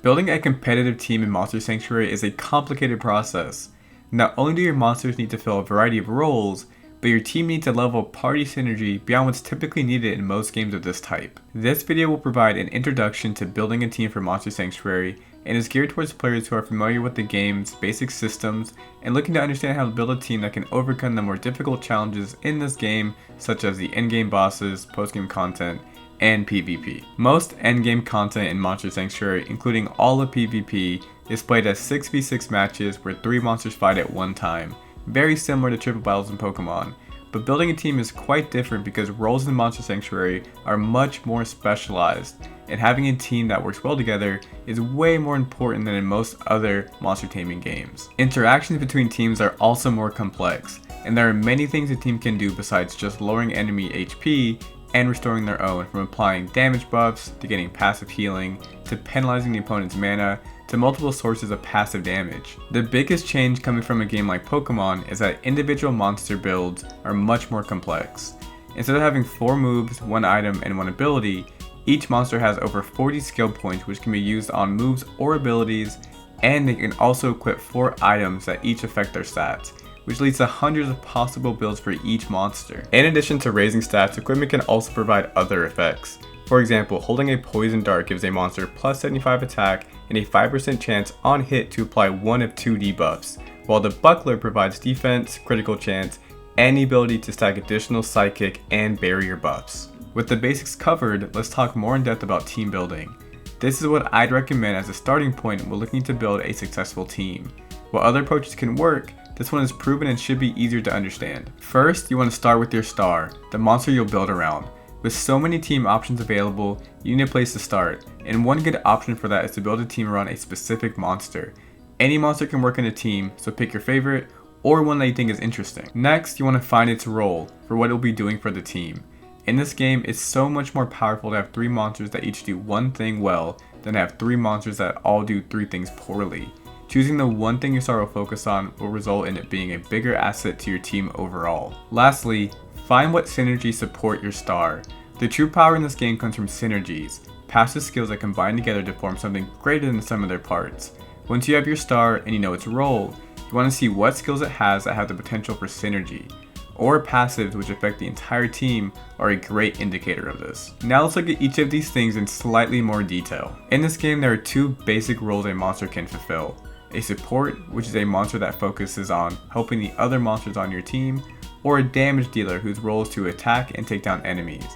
Building a competitive team in Monster Sanctuary is a complicated process. Not only do your monsters need to fill a variety of roles, but your team needs a level of party synergy beyond what's typically needed in most games of this type. This video will provide an introduction to building a team for Monster Sanctuary and is geared towards players who are familiar with the game's basic systems and looking to understand how to build a team that can overcome the more difficult challenges in this game, such as the endgame bosses, postgame content, and PvP. Most endgame content in Monster Sanctuary, including all of PvP, is played as 6v6 matches where 3 monsters fight at one time, very similar to triple battles in Pokemon. But building a team is quite different because roles in Monster Sanctuary are much more specialized, and having a team that works well together is way more important than in most other monster taming games. Interactions between teams are also more complex, and there are many things a team can do besides just lowering enemy HP and restoring their own, from applying damage buffs, to getting passive healing, to penalizing the opponent's mana, to multiple sources of passive damage. The biggest change coming from a game like Pokemon is that individual monster builds are much more complex. Instead of having 4 moves, 1 item, and 1 ability, each monster has over 40 skill points which can be used on moves or abilities, and they can also equip 4 items that each affect their stats, which leads to hundreds of possible builds for each monster. In addition to raising stats, equipment can also provide other effects. For example, holding a poison dart gives a monster plus 75 attack and a 5% chance on hit to apply one of 2 debuffs, while the buckler provides defense, critical chance, and the ability to stack additional psychic and barrier buffs. With the basics covered, let's talk more in depth about team building. This is what I'd recommend as a starting point when looking to build a successful team. While other approaches can work, this one is proven and should be easier to understand. First, you want to start with your star, the monster you'll build around. With so many team options available, you need a place to start, and one good option for that is to build a team around a specific monster. Any monster can work in a team, so pick your favorite, or one that you think is interesting. Next, you want to find its role for what it will be doing for the team. In this game, it's so much more powerful to have 3 monsters that each do one thing well than to have 3 monsters that all do 3 things poorly. Choosing the one thing your star will focus on will result in it being a bigger asset to your team overall. Lastly, find what synergies support your star. The true power in this game comes from synergies, passive skills that combine together to form something greater than the sum of their parts. Once you have your star and you know its role, you want to see what skills it has that have the potential for synergy, or passives which affect the entire team are a great indicator of this. Now let's look at each of these things in slightly more detail. In this game, there are 2 basic roles a monster can fulfill. A support, which is a monster that focuses on helping the other monsters on your team, or a damage dealer whose role is to attack and take down enemies.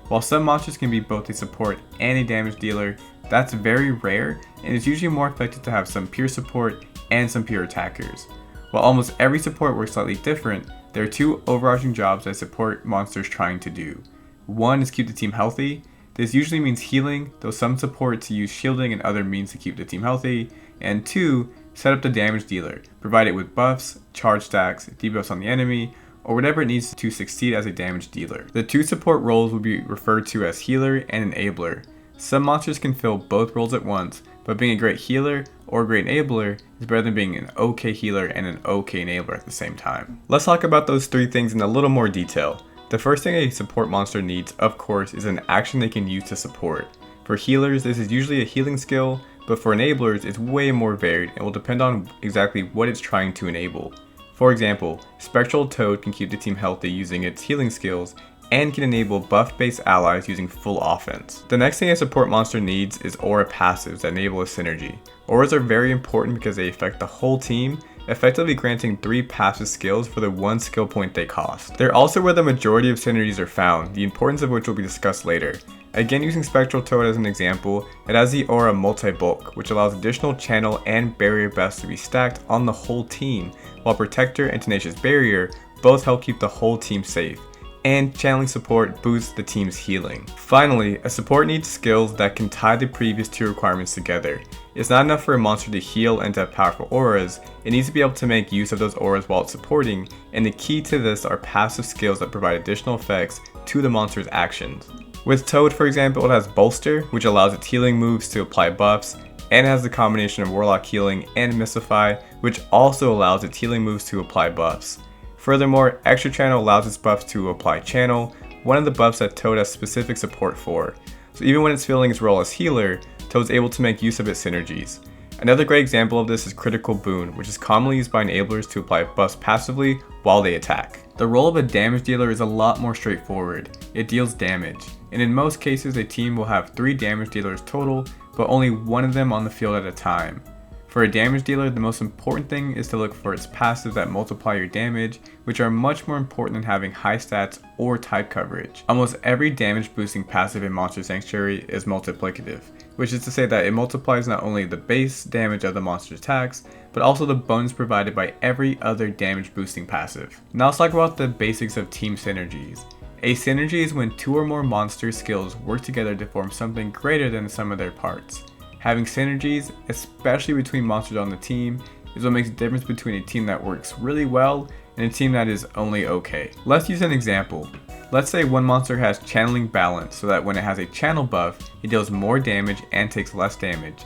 While some monsters can be both a support and a damage dealer, that's very rare, and it's usually more effective to have some pure support and some pure attackers. While almost every support works slightly different, there are 2 overarching jobs that support monsters trying to do. One is keep the team healthy. This usually means healing, though some supports use shielding and other means to keep the team healthy. And 2, set up the damage dealer, provide it with buffs, charge stacks, debuffs on the enemy, or whatever it needs to succeed as a damage dealer. The 2 support roles will be referred to as healer and enabler. Some monsters can fill both roles at once, but being a great healer or a great enabler is better than being an okay healer and an okay enabler at the same time. Let's talk about those 3 things in a little more detail. The first thing a support monster needs, of course, is an action they can use to support. For healers, this is usually a healing skill, but for enablers, it's way more varied and will depend on exactly what it's trying to enable. For example, Spectral Toad can keep the team healthy using its healing skills, and can enable buff-based allies using full offense. The next thing a support monster needs is aura passives that enable a synergy. Auras are very important because they affect the whole team, effectively granting 3 passive skills for the 1 skill point they cost. They're also where the majority of synergies are found, the importance of which will be discussed later. Again, using Spectral Toad as an example, it has the aura multi-bulk, which allows additional channel and barrier buffs to be stacked on the whole team, while Protector and Tenacious Barrier both help keep the whole team safe, and channeling support boosts the team's healing. Finally, a support needs skills that can tie the previous 2 requirements together. It's not enough for a monster to heal and to have powerful auras, it needs to be able to make use of those auras while it's supporting, and the key to this are passive skills that provide additional effects to the monster's actions. With Toad, for example, it has Bolster, which allows its healing moves to apply buffs, and has the combination of Warlock Healing and Mystify, which also allows its healing moves to apply buffs. Furthermore, Extra Channel allows its buffs to apply Channel, one of the buffs that Toad has specific support for. So even when it's filling its role as healer, till it's able to make use of its synergies. Another great example of this is Critical Boon, which is commonly used by enablers to apply buffs passively while they attack. The role of a damage dealer is a lot more straightforward. It deals damage, and in most cases a team will have 3 damage dealers total, but only one of them on the field at a time. For a damage dealer, the most important thing is to look for its passives that multiply your damage, which are much more important than having high stats or type coverage. Almost every damage boosting passive in Monster Sanctuary is multiplicative, which is to say that it multiplies not only the base damage of the monster's attacks, but also the bonus provided by every other damage boosting passive. Now let's talk about the basics of team synergies. A synergy is when 2 or more monster skills work together to form something greater than the sum of their parts. Having synergies, especially between monsters on the team, is what makes the difference between a team that works really well and a team that is only okay. Let's use an example. Let's say one monster has channeling balance so that when it has a channel buff, it deals more damage and takes less damage,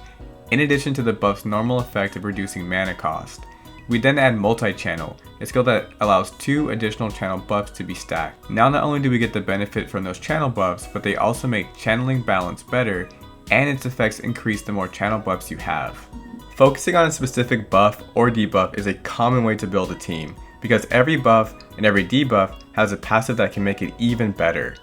in addition to the buff's normal effect of reducing mana cost. We then add multi-channel, a skill that allows 2 additional channel buffs to be stacked. Now not only do we get the benefit from those channel buffs, but they also make channeling balance better, and its effects increase the more channel buffs you have. Focusing on a specific buff or debuff is a common way to build a team, because every buff and every debuff has a passive that can make it even better.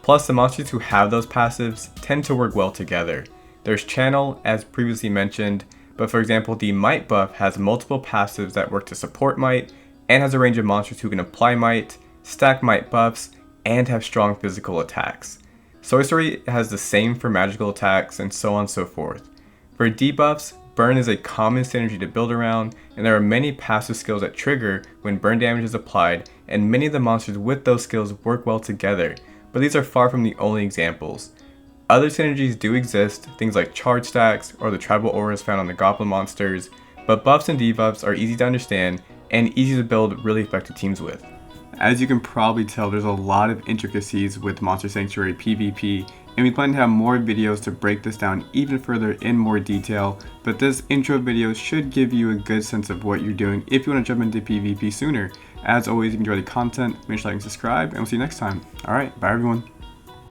Plus, the monsters who have those passives tend to work well together. There's channel, as previously mentioned, but for example, the might buff has multiple passives that work to support might, and has a range of monsters who can apply might, stack might buffs, and have strong physical attacks. Sorcery has the same for magical attacks, and so on and so forth. For debuffs, burn is a common synergy to build around, and there are many passive skills that trigger when burn damage is applied, and many of the monsters with those skills work well together, but these are far from the only examples. Other synergies do exist, things like charge stacks or the tribal auras found on the goblin monsters, but buffs and debuffs are easy to understand and easy to build really effective teams with. As you can probably tell, there's a lot of intricacies with Monster Sanctuary PvP, and we plan to have more videos to break this down even further in more detail, but this intro video should give you a good sense of what you're doing if you want to jump into PvP sooner. As always, if you enjoy the content, make sure to like and subscribe, and we'll see you next time. Alright, bye everyone.